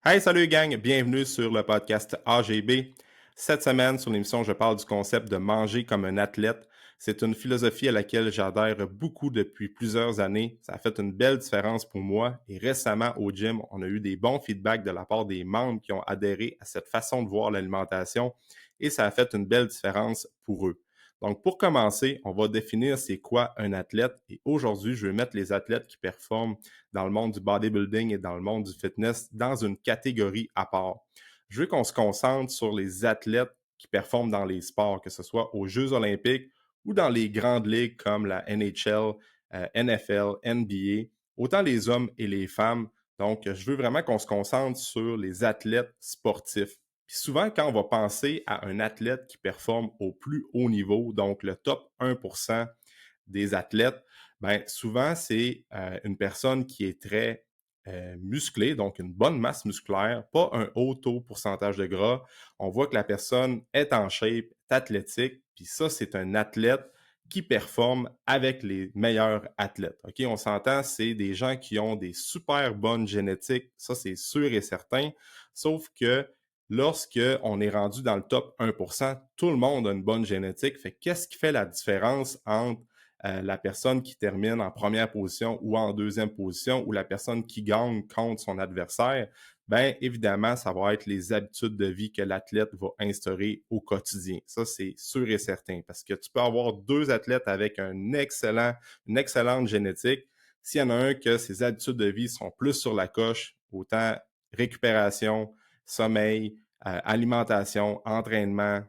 Hey, salut gang, bienvenue sur le podcast AGB. Cette semaine, sur l'émission, je parle du concept de manger comme un athlète. C'est une philosophie à laquelle j'adhère beaucoup depuis plusieurs années. Ça a fait une belle différence pour moi et récemment au gym, on a eu des bons feedbacks de la part des membres qui ont adhéré à cette façon de voir l'alimentation et ça a fait une belle différence pour eux. Donc, pour commencer, on va définir c'est quoi un athlète et aujourd'hui, je vais mettre les athlètes qui performent dans le monde du bodybuilding et dans le monde du fitness dans une catégorie à part. Je veux qu'on se concentre sur les athlètes qui performent dans les sports, que ce soit aux Jeux olympiques ou dans les grandes ligues comme la NHL, NFL, NBA, autant les hommes et les femmes. Donc, je veux vraiment qu'on se concentre sur les athlètes sportifs. Puis souvent, quand on va penser à un athlète qui performe au plus haut niveau, donc le top 1% des athlètes, ben souvent, c'est une personne qui est très musclée, donc une bonne masse musculaire, pas un haut taux pourcentage de gras. On voit que la personne est en shape, est athlétique, puis ça, c'est un athlète qui performe avec les meilleurs athlètes. OK, on s'entend, c'est des gens qui ont des super bonnes génétiques, ça c'est sûr et certain, sauf que lorsque on est rendu dans le top 1%, tout le monde a une bonne génétique. Fait qu'est-ce qui fait la différence entre la personne qui termine en première position ou en deuxième position ou la personne qui gagne contre son adversaire? Ben évidemment, ça va être les habitudes de vie que l'athlète va instaurer au quotidien. Ça, c'est sûr et certain parce que tu peux avoir deux athlètes avec une excellente génétique. S'il y en a un que ses habitudes de vie sont plus sur la coche, autant récupération, sommeil, alimentation, entraînement,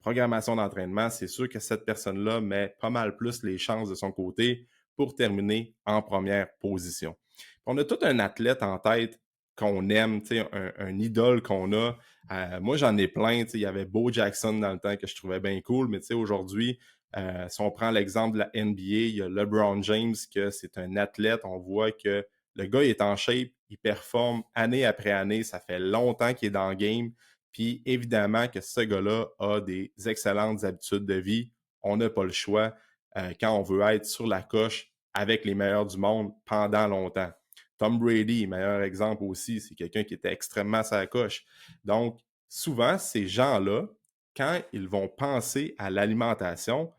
programmation d'entraînement, c'est sûr que cette personne-là met pas mal plus les chances de son côté pour terminer en première position. Puis on a tout un athlète en tête qu'on aime, un idole qu'on a. Moi, j'en ai plein. Il y avait Bo Jackson dans le temps que je trouvais bien cool, mais aujourd'hui, si on prend l'exemple de la NBA, il y a LeBron James, que c'est un athlète. On voit que le gars il est en shape, il performe année après année. Ça fait longtemps qu'il est dans le game. Puis évidemment que ce gars-là a des excellentes habitudes de vie. On n'a pas le choix quand on veut être sur la coche avec les meilleurs du monde pendant longtemps. Tom Brady, meilleur exemple aussi, c'est quelqu'un qui était extrêmement sur la coche. Donc, souvent, ces gens-là, quand ils vont penser à l'alimentation,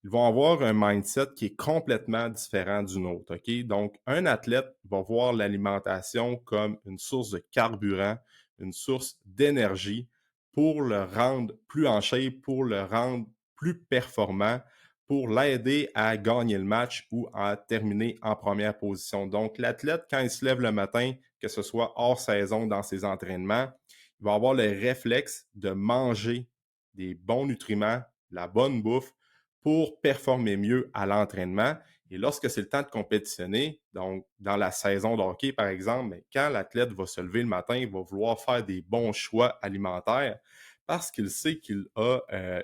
ils vont avoir un mindset qui est complètement différent du nôtre. OK? Donc, un athlète va voir l'alimentation comme une source de carburant, une source d'énergie pour le rendre plus en shape, pour le rendre plus performant, pour l'aider à gagner le match ou à terminer en première position. Donc, l'athlète, quand il se lève le matin, que ce soit hors saison dans ses entraînements, il va avoir le réflexe de manger des bons nutriments, la bonne bouffe, pour performer mieux à l'entraînement. Et lorsque c'est le temps de compétitionner, donc dans la saison de hockey, par exemple, mais quand l'athlète va se lever le matin, il va vouloir faire des bons choix alimentaires parce qu'il sait qu'il a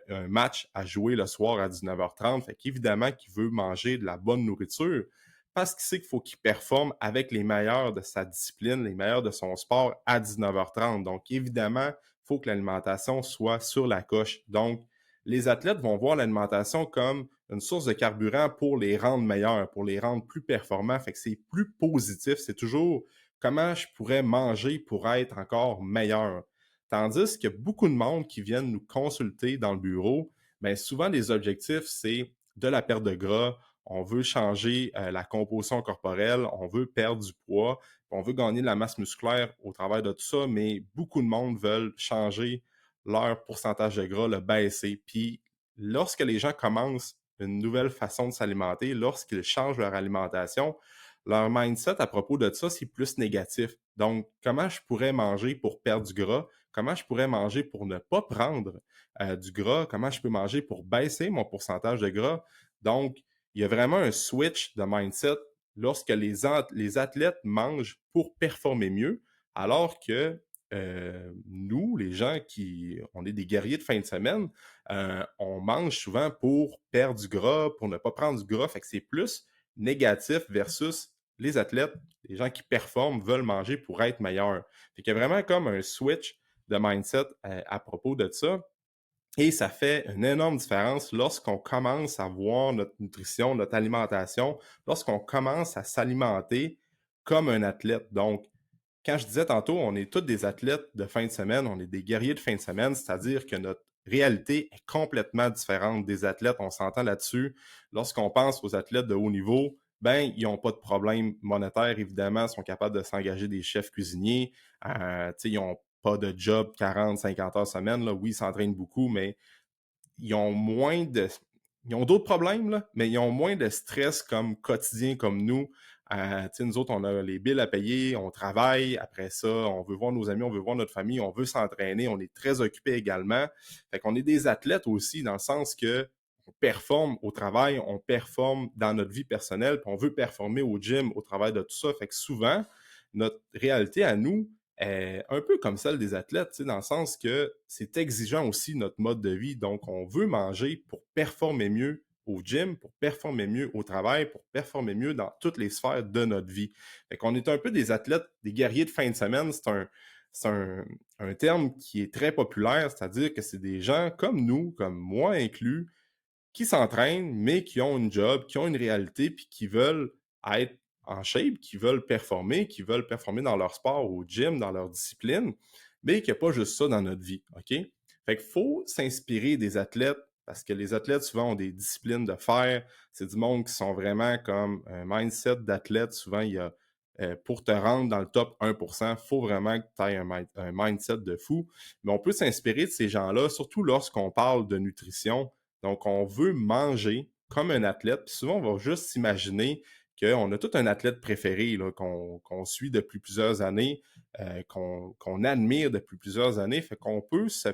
un match à jouer le soir à 19h30. Fait qu'évidemment qu'il veut manger de la bonne nourriture parce qu'il sait qu'il faut qu'il performe avec les meilleurs de sa discipline, les meilleurs de son sport à 19h30. Donc, évidemment, il faut que l'alimentation soit sur la coche. Donc, les athlètes vont voir l'alimentation comme une source de carburant pour les rendre meilleurs, pour les rendre plus performants. Fait que c'est plus positif. C'est toujours comment je pourrais manger pour être encore meilleur. Tandis que beaucoup de monde qui viennent nous consulter dans le bureau, ben souvent les objectifs, c'est de la perte de gras, on veut changer la composition corporelle, on veut perdre du poids, on veut gagner de la masse musculaire au travers de tout ça, mais beaucoup de monde veulent changer leur pourcentage de gras, le baisser. Puis lorsque les gens commencent une nouvelle façon de s'alimenter, lorsqu'ils changent leur alimentation, leur mindset à propos de ça, c'est plus négatif. Donc, comment je pourrais manger pour perdre du gras? Comment je pourrais manger pour ne pas prendre du gras? Comment je peux manger pour baisser mon pourcentage de gras? Donc, il y a vraiment un switch de mindset lorsque les athlètes mangent pour performer mieux, alors que nous, les gens qui, on est des guerriers de fin de semaine, on mange souvent pour perdre du gras, pour ne pas prendre du gras. Fait que c'est plus négatif versus les athlètes, les gens qui performent veulent manger pour être meilleurs. Fait qu'il y a vraiment comme un switch de mindset à propos de ça. Et ça fait une énorme différence lorsqu'on commence à voir notre nutrition, notre alimentation, lorsqu'on commence à s'alimenter comme un athlète. Donc, quand je disais tantôt, on est tous des athlètes de fin de semaine, on est des guerriers de fin de semaine, c'est-à-dire que notre réalité est complètement différente des athlètes, on s'entend là-dessus. Lorsqu'on pense aux athlètes de haut niveau, ben, ils n'ont pas de problème monétaire, évidemment, ils sont capables de s'engager des chefs cuisiniers, ils n'ont pas de job 40, 50 heures semaine, là. Oui, ils s'entraînent beaucoup, mais ils ont moins de. Ils ont d'autres problèmes, là, mais ils ont moins de stress comme quotidien comme nous. Nous autres, on a les billes à payer, on travaille, après ça, on veut voir nos amis, on veut voir notre famille, on veut s'entraîner, on est très occupé également. Fait qu'on est des athlètes aussi, dans le sens que on performe au travail, on performe dans notre vie personnelle, puis on veut performer au gym au travail de tout ça. Fait que souvent, notre réalité à nous, un peu comme celle des athlètes, dans le sens que c'est exigeant aussi notre mode de vie. Donc, on veut manger pour performer mieux au gym, pour performer mieux au travail, pour performer mieux dans toutes les sphères de notre vie. Fait qu'on est un peu des athlètes, des guerriers de fin de semaine. C'est un terme qui est très populaire, c'est-à-dire que c'est des gens comme nous, comme moi inclus, qui s'entraînent, mais qui ont une job, qui ont une réalité, puis qui veulent être en shape, qui veulent performer dans leur sport, au gym, dans leur discipline, mais qu'il n'y a pas juste ça dans notre vie, OK? Fait qu'il faut s'inspirer des athlètes, parce que les athlètes, souvent, ont des disciplines de fer. C'est du monde qui sont vraiment comme un mindset d'athlète. Souvent, il y a, pour te rendre dans le top 1%, il faut vraiment que tu aies un mindset de fou. Mais on peut s'inspirer de ces gens-là, surtout lorsqu'on parle de nutrition. Donc, on veut manger comme un athlète. Puis souvent, on va juste s'imaginer qu'on a tout un athlète préféré là, qu'on suit depuis plusieurs années, qu'on admire depuis plusieurs années. Fait qu'on peut se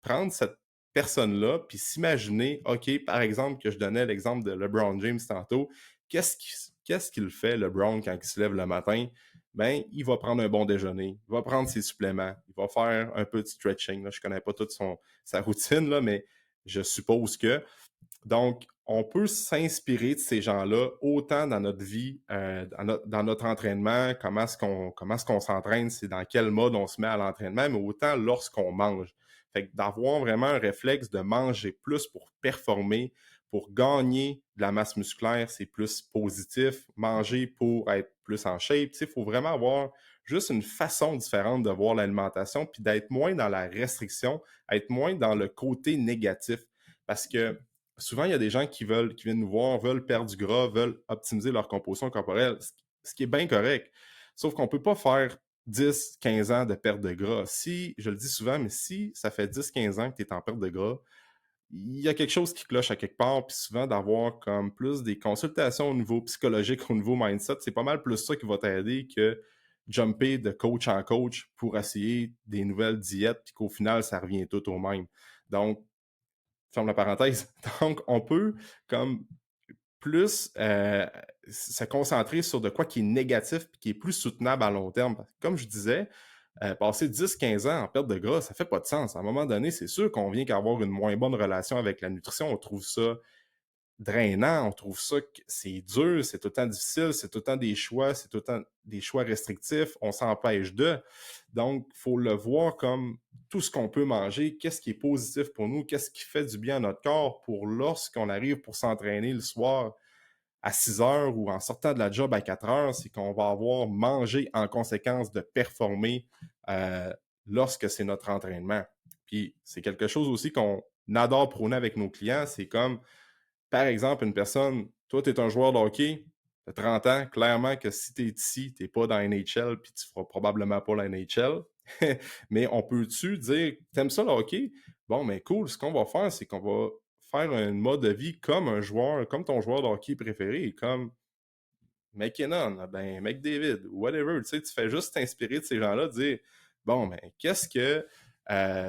prendre cette personne-là puis s'imaginer, OK, par exemple, que je donnais l'exemple de LeBron James tantôt, qu'est-ce qu'il fait, LeBron, quand il se lève le matin? Ben, il va prendre un bon déjeuner, il va prendre ses suppléments, il va faire un peu de stretching. Là. Je connais pas toute sa routine, là, mais je suppose que. Donc, on peut s'inspirer de ces gens-là autant dans notre vie, dans notre entraînement, comment est-ce qu'on s'entraîne, c'est dans quel mode on se met à l'entraînement, mais autant lorsqu'on mange. Fait que d'avoir vraiment un réflexe de manger plus pour performer, pour gagner de la masse musculaire, c'est plus positif. Manger pour être plus en shape, il faut vraiment avoir juste une façon différente de voir l'alimentation, puis d'être moins dans la restriction, être moins dans le côté négatif. Parce que souvent, il y a des gens qui viennent nous voir, veulent perdre du gras, veulent optimiser leur composition corporelle, ce qui est bien correct. Sauf qu'on ne peut pas faire 10, 15 ans de perte de gras. Si, je le dis souvent, mais si ça fait 10, 15 ans que tu es en perte de gras, il y a quelque chose qui cloche à quelque part, puis souvent d'avoir comme plus des consultations au niveau psychologique, au niveau mindset, c'est pas mal plus ça qui va t'aider que jumper de coach en coach pour essayer des nouvelles diètes, puis qu'au final, ça revient tout au même. Donc, ferme la parenthèse. Donc, on peut comme plus se concentrer sur de quoi qui est négatif et qui est plus soutenable à long terme. Comme je disais, passer 10-15 ans en perte de gras, ça fait pas de sens. À un moment donné, c'est sûr qu'on vient qu'avoir une moins bonne relation avec la nutrition. On trouve ça drainant, on trouve ça que c'est dur, c'est tout le temps difficile, c'est tout le temps des choix, c'est tout le temps des choix restrictifs, on s'empêche de. Donc, il faut le voir comme tout ce qu'on peut manger, qu'est-ce qui est positif pour nous, qu'est-ce qui fait du bien à notre corps pour lorsqu'on arrive pour s'entraîner le soir à 6 heures ou en sortant de la job à 4 heures, c'est qu'on va avoir mangé en conséquence de performer euh, lorsque c'est notre entraînement. Puis, c'est quelque chose aussi qu'on adore prôner avec nos clients, c'est comme par exemple, une personne, toi, tu es un joueur de hockey, tu as 30 ans, clairement que si tu es ici, tu n'es pas dans la NHL, puis tu ne feras probablement pas la NHL. Mais on peut-tu dire, t'aimes ça le hockey? Bon, mais cool, ce qu'on va faire, c'est qu'on va faire un mode de vie comme un joueur, comme ton joueur de hockey préféré, comme McKinnon, ben McDavid, whatever. Tu sais, tu fais juste t'inspirer de ces gens-là, dire, bon, ben, qu'est-ce que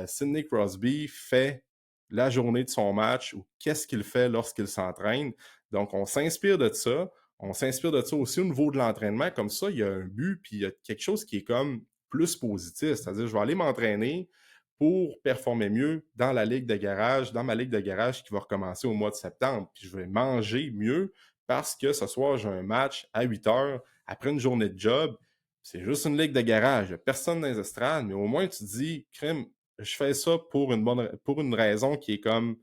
Sidney Crosby fait la journée de son match ou qu'est-ce qu'il fait lorsqu'il s'entraîne. Donc, on s'inspire de ça. On s'inspire de ça aussi au niveau de l'entraînement. Comme ça, il y a un but, puis il y a quelque chose qui est comme plus positif. C'est-à-dire, je vais aller m'entraîner pour performer mieux dans la ligue de garage, dans ma ligue de garage qui va recommencer au mois de septembre. Puis je vais manger mieux parce que ce soir, j'ai un match à 8 heures après une journée de job. C'est juste une ligue de garage. Il n'y a personne dans les estrades, mais au moins tu te dis, crime, je fais ça pour une raison qui est comme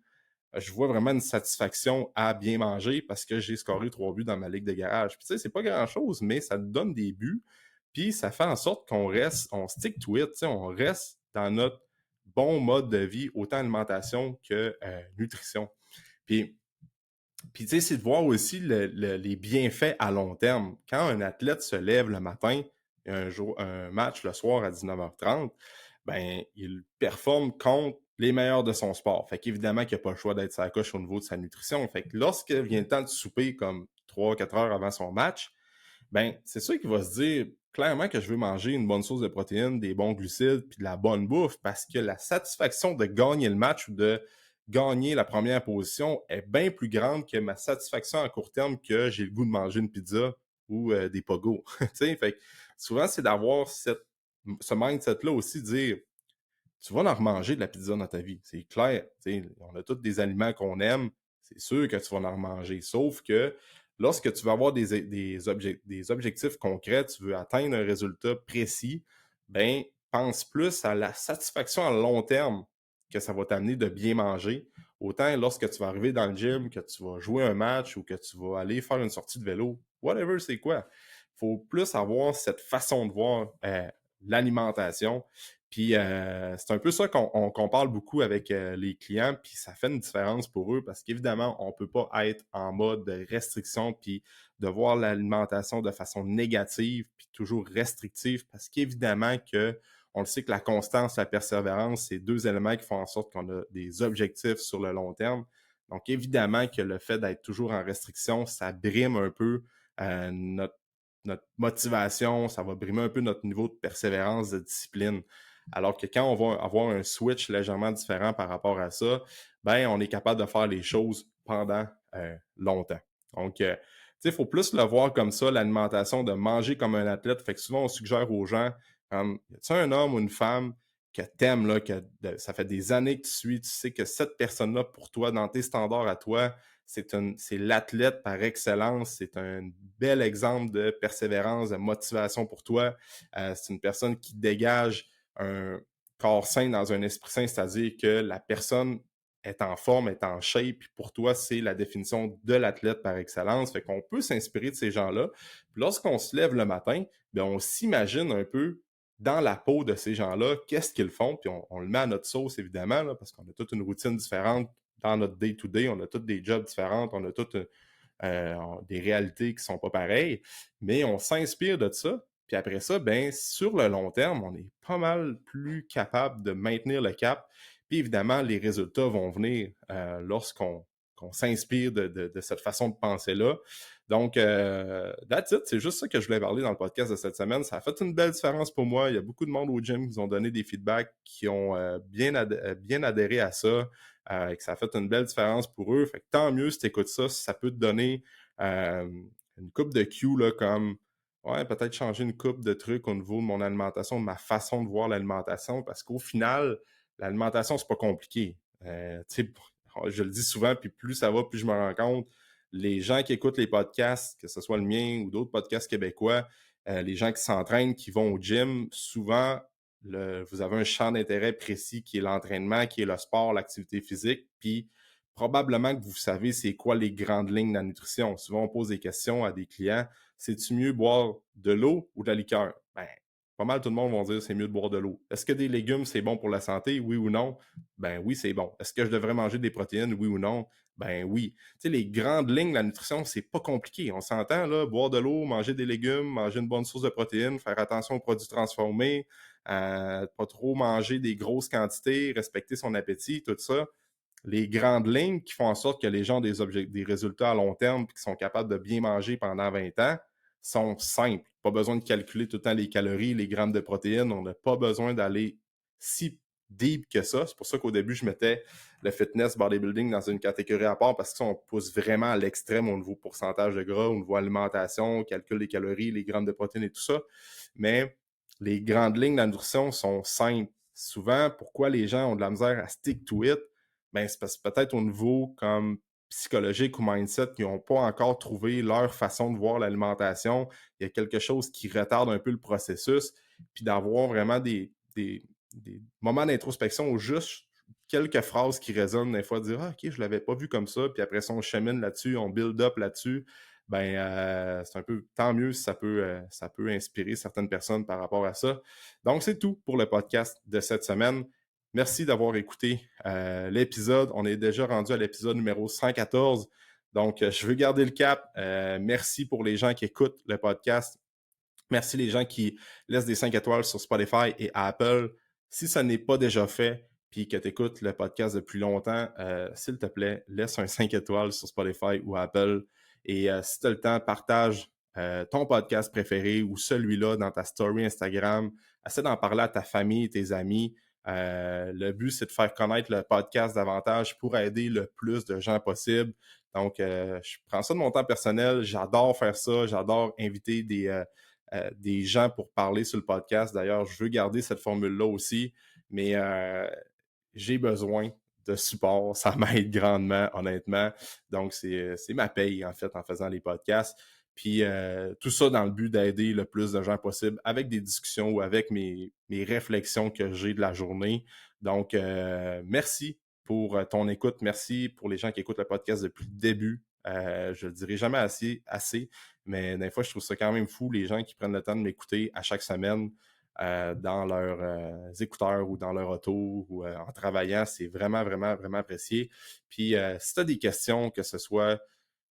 je vois vraiment une satisfaction à bien manger parce que j'ai scoré 3 buts dans ma ligue de garage. Puis tu sais, c'est pas grand-chose, mais ça te donne des buts. Puis ça fait en sorte on stick to it, tu sais, on reste dans notre bon mode de vie, autant alimentation que nutrition. Puis, puis tu sais, c'est de voir aussi les bienfaits à long terme. Quand un athlète se lève le matin, il y a un match le soir à 19h30, ben, il performe contre les meilleurs de son sport. Fait qu'évidemment qu'il n'y a pas le choix d'être sa coche au niveau de sa nutrition. Fait que lorsque vient le temps de souper comme 3 4 heures avant son match, ben, c'est sûr qu'il va se dire clairement que je veux manger une bonne source de protéines, des bons glucides, puis de la bonne bouffe, parce que la satisfaction de gagner le match ou de gagner la première position est bien plus grande que ma satisfaction à court terme que j'ai le goût de manger une pizza ou des pogos. Tu sais, fait que souvent, c'est d'avoir ce mindset-là aussi, de dire tu vas en remanger de la pizza dans ta vie. C'est clair. On a tous des aliments qu'on aime. C'est sûr que tu vas en remanger. Sauf que lorsque tu vas avoir des objectifs concrets, tu veux atteindre un résultat précis, ben, pense plus à la satisfaction à long terme que ça va t'amener de bien manger. Autant lorsque tu vas arriver dans le gym, que tu vas jouer un match ou que tu vas aller faire une sortie de vélo, whatever c'est quoi. Il faut plus avoir cette façon de voir l'alimentation. Puis c'est un peu ça qu'on parle beaucoup avec les clients, puis ça fait une différence pour eux parce qu'évidemment, on peut pas être en mode de restriction puis de voir l'alimentation de façon négative puis toujours restrictive parce qu'évidemment que on le sait que la constance, la persévérance, c'est deux éléments qui font en sorte qu'on a des objectifs sur le long terme. Donc évidemment que le fait d'être toujours en restriction, ça brime un peu notre motivation, ça va brimer un peu notre niveau de persévérance, de discipline. Alors que quand on va avoir un switch légèrement différent par rapport à ça, ben on est capable de faire les choses pendant longtemps. Donc, tu sais, il faut plus le voir comme ça, l'alimentation, de manger comme un athlète. Fait que souvent, on suggère aux gens, y a-tu un homme ou une femme que t'aimes, là, ça fait des années que tu suis, tu sais que cette personne-là, pour toi, dans tes standards à toi, c'est l'athlète par excellence, c'est un bel exemple de persévérance, de motivation pour toi. C'est une personne qui dégage un corps sain dans un esprit sain, c'est-à-dire que la personne est en forme, est en shape, puis pour toi, c'est la définition de l'athlète par excellence. Fait qu'on peut s'inspirer de ces gens-là. Puis lorsqu'on se lève le matin, bien, on s'imagine un peu dans la peau de ces gens-là, qu'est-ce qu'ils font, puis on le met à notre sauce, évidemment, là, parce qu'on a toute une routine différente dans notre day-to-day, on a tous des jobs différents, on a toutes des réalités qui sont pas pareilles, mais on s'inspire de ça. Puis après ça, ben sur le long terme, on est pas mal plus capable de maintenir le cap. Puis évidemment, les résultats vont venir lorsqu'on s'inspire de cette façon de penser-là. Donc, that's it. C'est juste ça que je voulais parler dans le podcast de cette semaine. Ça a fait une belle différence pour moi. Il y a beaucoup de monde au gym qui ont donné des feedbacks, qui ont bien adhéré à ça, et que ça a fait une belle différence pour eux. Fait que tant mieux si tu écoutes ça, si ça peut te donner euh, une coupe de cues, là, comme ouais, peut-être changer une coupe de trucs au niveau de mon alimentation, de ma façon de voir l'alimentation, parce qu'au final, l'alimentation, c'est pas compliqué. Tu sais, je le dis souvent, puis plus ça va, plus je me rends compte. Les gens qui écoutent les podcasts, que ce soit le mien ou d'autres podcasts québécois, les gens qui s'entraînent, qui vont au gym, souvent, vous avez un champ d'intérêt précis qui est l'entraînement, qui est le sport, l'activité physique, puis probablement que vous savez c'est quoi les grandes lignes de la nutrition. Souvent, on pose des questions à des clients. C'est-tu mieux boire de l'eau ou de la liqueur? Ben, pas mal tout le monde va dire c'est mieux de boire de l'eau. Est-ce que des légumes, c'est bon pour la santé? Oui ou non? Ben oui, c'est bon. Est-ce que je devrais manger des protéines? Oui ou non? Ben oui. Tu sais, les grandes lignes de la nutrition, c'est pas compliqué. On s'entend, là, boire de l'eau, manger des légumes, manger une bonne source de protéines, faire attention aux produits transformés, pas trop manger des grosses quantités, respecter son appétit, tout ça. Les grandes lignes qui font en sorte que les gens ont des résultats à long terme et qui sont capables de bien manger pendant 20 ans sont simples. Pas besoin de calculer tout le temps les calories, les grammes de protéines. On n'a pas besoin d'aller si deep que ça. C'est pour ça qu'au début, je mettais le fitness bodybuilding dans une catégorie à part parce que ça, on pousse vraiment à l'extrême au niveau pourcentage de gras, au niveau alimentation, on calcule les calories, les grammes de protéines et tout ça. Mais les grandes lignes de la nutrition sont simples. Souvent, pourquoi les gens ont de la misère à stick to it? Ben, c'est parce que peut-être au niveau comme psychologique ou mindset, qui n'ont pas encore trouvé leur façon de voir l'alimentation. Il y a quelque chose qui retarde un peu le processus, puis d'avoir vraiment des moments d'introspection ou juste quelques phrases qui résonnent des fois, dire ah, OK, je l'avais pas vu comme ça, puis après ça, on chemine là-dessus, on build up là-dessus. ben c'est un peu tant mieux si ça peut inspirer certaines personnes par rapport à ça. Donc, c'est tout pour le podcast de cette semaine. Merci d'avoir écouté l'épisode. On est déjà rendu à l'épisode numéro 114. Donc, je veux garder le cap. Merci pour les gens qui écoutent le podcast. Merci les gens qui laissent des 5 étoiles sur Spotify et Apple. Si ça n'est pas déjà fait, puis que tu écoutes le podcast depuis longtemps, s'il te plaît, laisse un 5 étoiles sur Spotify ou Apple. Et si tu as le temps, partage ton podcast préféré ou celui-là dans ta story Instagram. Essaie d'en parler à ta famille, tes amis. Le but, c'est de faire connaître le podcast davantage pour aider le plus de gens possible. Donc, je prends ça de mon temps personnel. J'adore faire ça. J'adore inviter des gens pour parler sur le podcast. D'ailleurs, je veux garder cette formule-là aussi, mais j'ai besoin de support. Ça m'aide grandement, honnêtement. Donc, c'est ma paye, en fait, en faisant les podcasts. Puis, tout ça dans le but d'aider le plus de gens possible avec des discussions ou avec mes réflexions que j'ai de la journée. Donc, merci pour ton écoute. Merci pour les gens qui écoutent le podcast depuis le début. Je ne le dirai jamais assez, mais des fois, je trouve ça quand même fou, les gens qui prennent le temps de m'écouter à chaque semaine dans leurs écouteurs ou dans leur auto ou en travaillant. C'est vraiment, vraiment, vraiment apprécié. Puis, si tu as des questions, que ce soit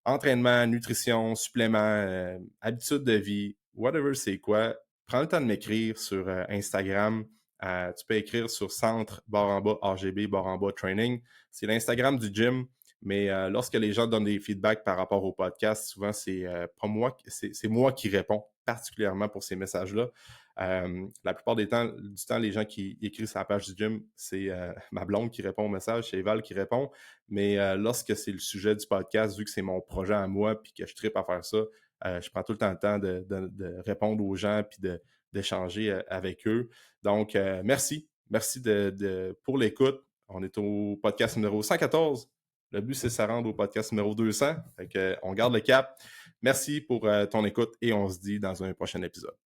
entraînement, nutrition, supplément, habitude de vie, whatever c'est quoi, prends le temps de m'écrire sur Instagram. Tu peux écrire sur centre barre en bas AGB barre en bas training. C'est l'Instagram du gym. Mais lorsque les gens donnent des feedbacks par rapport au podcast, souvent c'est pas moi, c'est moi qui réponds particulièrement pour ces messages-là. La plupart du temps, les gens qui écrivent sur la page du gym, c'est ma blonde qui répond au message, c'est Val qui répond. Mais lorsque c'est le sujet du podcast, vu que c'est mon projet à moi puis que je tripe à faire ça, je prends tout le temps de répondre aux gens puis d'échanger avec eux. Donc, merci. Merci pour l'écoute. On est au podcast numéro 114. Le but, c'est de se rendre au podcast numéro 200. Fait que, on garde le cap. Merci pour ton écoute et on se dit dans un prochain épisode.